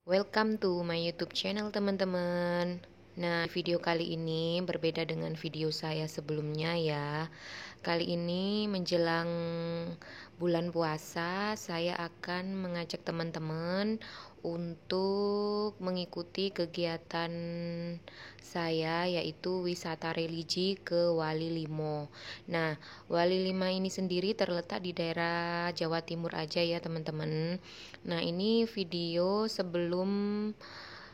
Welcome to my YouTube channel teman-teman. Nah, video kali ini berbeda dengan video saya sebelumnya ya. Kali ini menjelang bulan puasa, saya akan mengajak teman-teman untuk mengikuti kegiatan saya yaitu wisata religi ke Wali Limo. Nah, Wali Limo ini sendiri terletak di daerah Jawa Timur aja ya teman-teman. Nah, ini video sebelum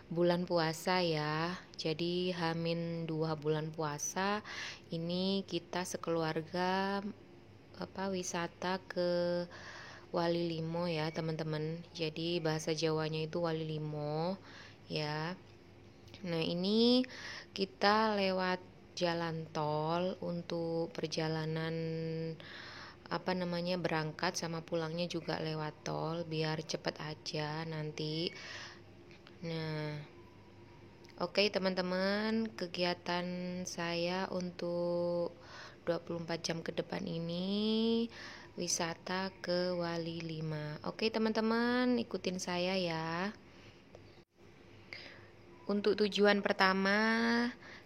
bulan puasa ya. Jadi Hamin 2 bulan puasa ini kita sekeluarga wisata ke Wali Limo ya teman-teman. Jadi bahasa Jawanya itu Wali Limo ya. Nah, ini kita lewat jalan tol untuk perjalanan berangkat sama pulangnya juga lewat tol biar cepet aja nanti. Nah, oke teman-teman, kegiatan saya untuk 24 jam ke depan ini wisata ke Wali Lima. Oke teman-teman, ikutin saya ya. Untuk tujuan pertama,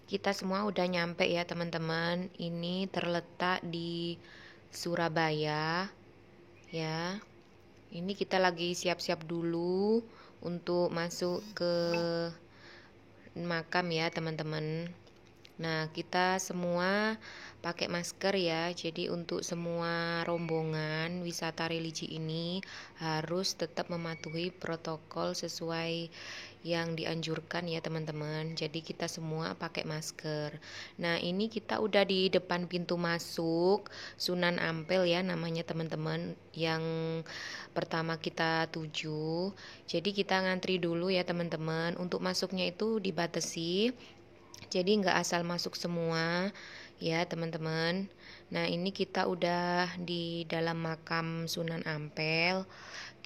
kita semua udah nyampe ya teman-teman. Ini terletak di Surabaya ya. Ini kita lagi siap-siap dulu untuk masuk ke makam ya teman-teman. Nah, kita semua pakai masker ya. Jadi untuk semua rombongan wisata religi ini harus tetap mematuhi protokol sesuai yang dianjurkan ya teman-teman. Jadi kita semua pakai masker. Nah, ini kita udah di depan pintu masuk Sunan Ampel ya namanya teman-teman, yang pertama kita tuju. Jadi kita ngantri dulu ya teman-teman. Untuk masuknya itu dibatasi, jadi nggak asal masuk semua ya teman-teman. Nah, ini kita udah di dalam makam Sunan Ampel.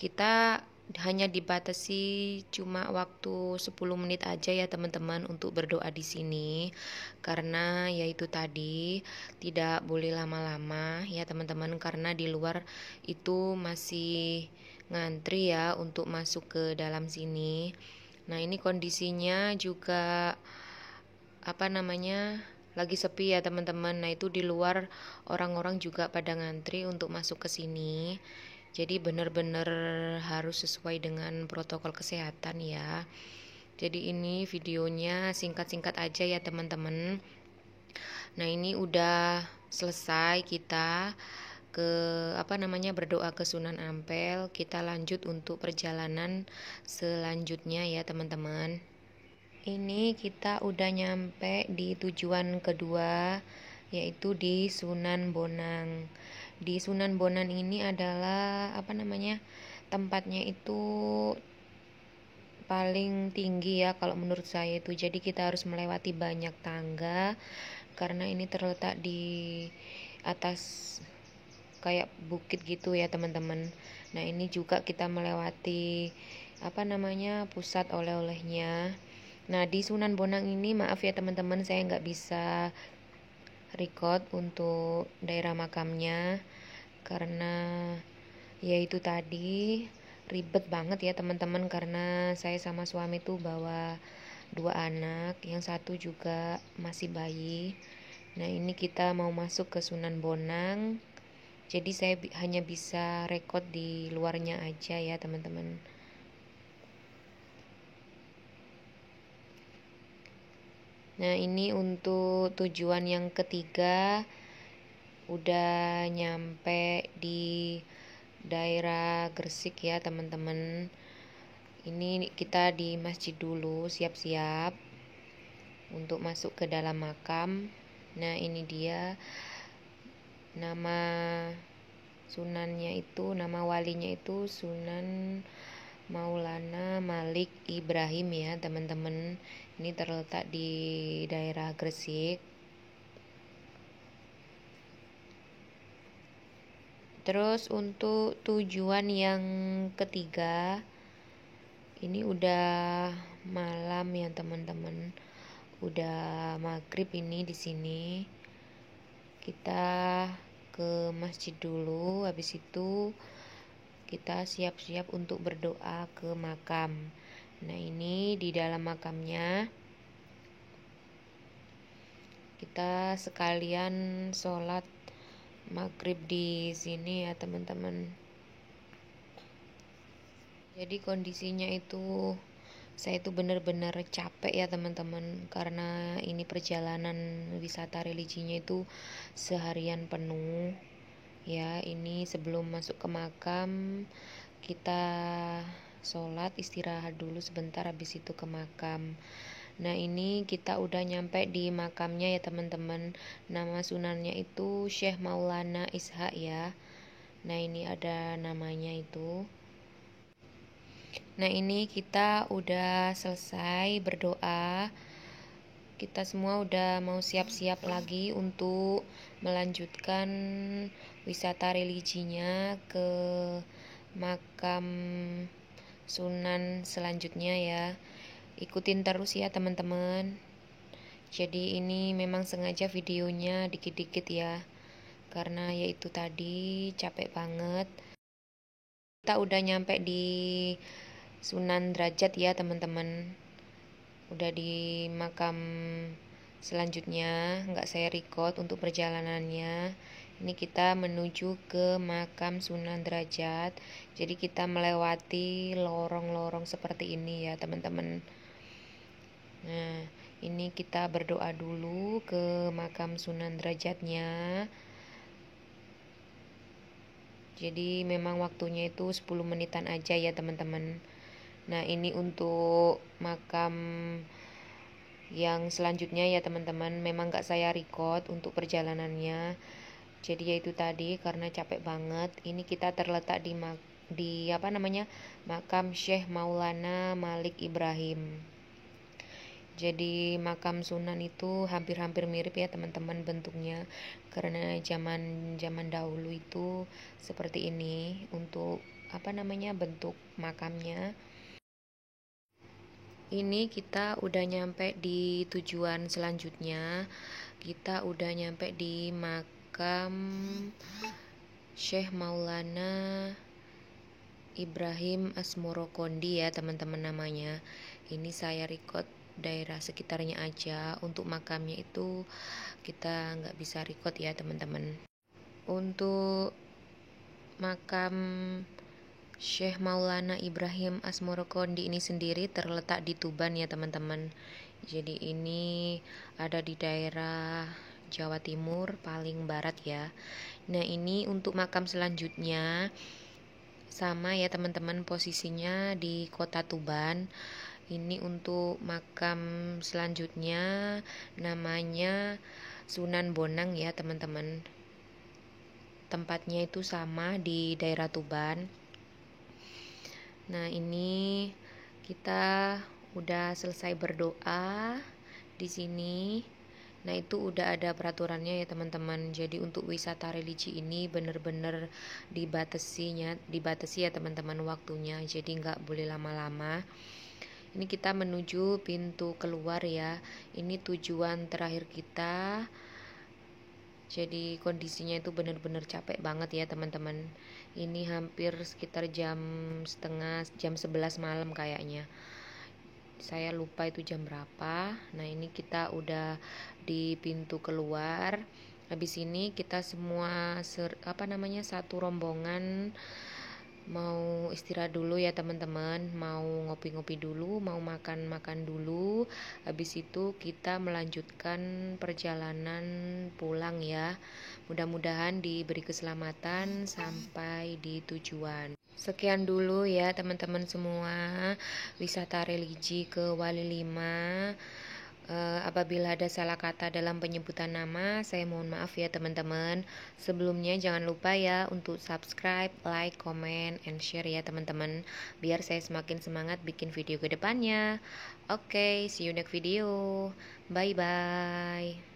Kita hanya dibatasi cuma waktu 10 menit aja ya teman-teman untuk berdoa di sini, karena yaitu tadi tidak boleh lama-lama ya teman-teman, karena di luar itu masih ngantri ya untuk masuk ke dalam sini. Nah, ini kondisinya juga lagi sepi ya teman-teman. Nah, itu di luar orang-orang juga pada ngantri untuk masuk ke sini. Jadi benar-benar harus sesuai dengan protokol kesehatan ya. Jadi ini videonya singkat-singkat aja ya teman-teman. Nah, ini udah selesai kita ke berdoa ke Sunan Ampel. Kita lanjut untuk perjalanan selanjutnya ya teman-teman. Ini kita udah nyampe di tujuan kedua, yaitu di Sunan Bonang. Di Sunan Bonang ini adalah tempatnya itu paling tinggi ya kalau menurut saya itu. Jadi kita harus melewati banyak tangga karena ini terletak di atas kayak bukit gitu ya teman-teman. Nah, ini juga kita melewati pusat oleh-olehnya. Nah, di Sunan Bonang ini maaf ya teman-teman, saya nggak bisa record untuk daerah makamnya karena ya itu tadi ribet banget ya teman-teman, karena saya sama suami tuh bawa 2 anak, yang satu juga masih bayi. Nah, ini kita mau masuk ke Sunan Bonang, jadi saya hanya bisa record di luarnya aja ya teman-teman. Nah, ini untuk tujuan yang ketiga udah nyampe di daerah Gresik ya teman-teman. Ini kita di masjid dulu siap-siap untuk masuk ke dalam makam. Nah, ini dia nama nama walinya itu Sunan Maulana Malik Ibrahim ya teman-teman. Ini terletak di daerah Gresik. Terus untuk tujuan yang ketiga, ini udah malam ya teman-teman. Udah maghrib ini di sini. Kita ke masjid dulu, habis itu kita siap-siap untuk berdoa ke makam. Nah, ini di dalam makamnya kita sekalian sholat maghrib di sini ya teman-teman. Jadi kondisinya itu saya itu benar-benar capek ya teman-teman, karena ini perjalanan wisata religinya itu seharian penuh ya. Ini sebelum masuk ke makam kita sholat istirahat dulu sebentar, habis itu ke makam. Nah, ini kita udah nyampe di makamnya ya teman-teman. Nama sunannya itu Syekh Maulana Ishaq ya. Nah, ini ada namanya itu. Nah, ini kita udah selesai berdoa. Kita semua udah mau siap-siap lagi untuk melanjutkan wisata religinya ke makam Sunan selanjutnya ya. Ikutin terus ya teman-teman. Jadi ini memang sengaja videonya dikit-dikit ya, karena yaitu tadi capek banget. Kita udah nyampe di Sunan Derajat ya teman-teman. Udah di makam selanjutnya, nggak saya record untuk perjalanannya. Ini kita menuju ke makam Sunan Derajat. Jadi kita melewati lorong-lorong seperti ini ya teman-teman. Nah, ini kita berdoa dulu ke makam Sunan Derajatnya. Jadi memang waktunya itu 10 menitan aja ya teman-teman. Nah, ini untuk makam yang selanjutnya ya teman-teman. Memang gak saya record untuk perjalanannya. Jadi yaitu tadi karena capek banget. Ini kita terletak di makam Syekh Maulana Malik Ibrahim. Jadi makam Sunan itu hampir-hampir mirip ya teman-teman bentuknya, karena zaman dahulu itu seperti ini untuk bentuk makamnya. Ini kita udah nyampe di tujuan selanjutnya. Kita udah nyampe di makam Syekh Maulana Ibrahim Asmorokondi ya teman-teman namanya. Ini saya record daerah sekitarnya aja, untuk makamnya itu kita nggak bisa record ya teman-teman. Untuk makam Syekh Maulana Ibrahim Asmorokondi ini sendiri terletak di Tuban ya teman-teman. Jadi ini ada di daerah Jawa Timur paling barat ya. Nah, ini untuk makam selanjutnya sama ya teman-teman, posisinya di kota Tuban. Ini untuk makam selanjutnya namanya Sunan Bonang ya teman-teman. Tempatnya itu sama di daerah Tuban. Nah, ini kita udah selesai berdoa di sini. Nah, itu udah ada peraturannya ya teman-teman. Jadi untuk wisata religi ini bener-bener dibatasi ya teman-teman waktunya. Jadi nggak boleh lama-lama. Ini kita menuju pintu keluar ya. Ini tujuan terakhir kita. Jadi kondisinya itu benar-benar capek banget ya teman-teman. Ini hampir sekitar jam 11 malam kayaknya. Saya lupa itu jam berapa. Nah, ini kita udah di pintu keluar. Habis ini kita semua satu rombongan mau istirahat dulu ya teman-teman, mau ngopi-ngopi dulu, mau makan-makan dulu. Habis itu kita melanjutkan perjalanan pulang ya. Mudah-mudahan diberi keselamatan sampai di tujuan. Sekian dulu ya teman-teman semua, wisata religi ke Wali 5. Apabila ada salah kata dalam penyebutan nama, saya mohon maaf ya teman-teman. Sebelumnya jangan lupa ya untuk subscribe, like, comment, and share ya teman-teman, biar saya semakin semangat bikin video ke depannya. Oke, see you next video. Bye bye.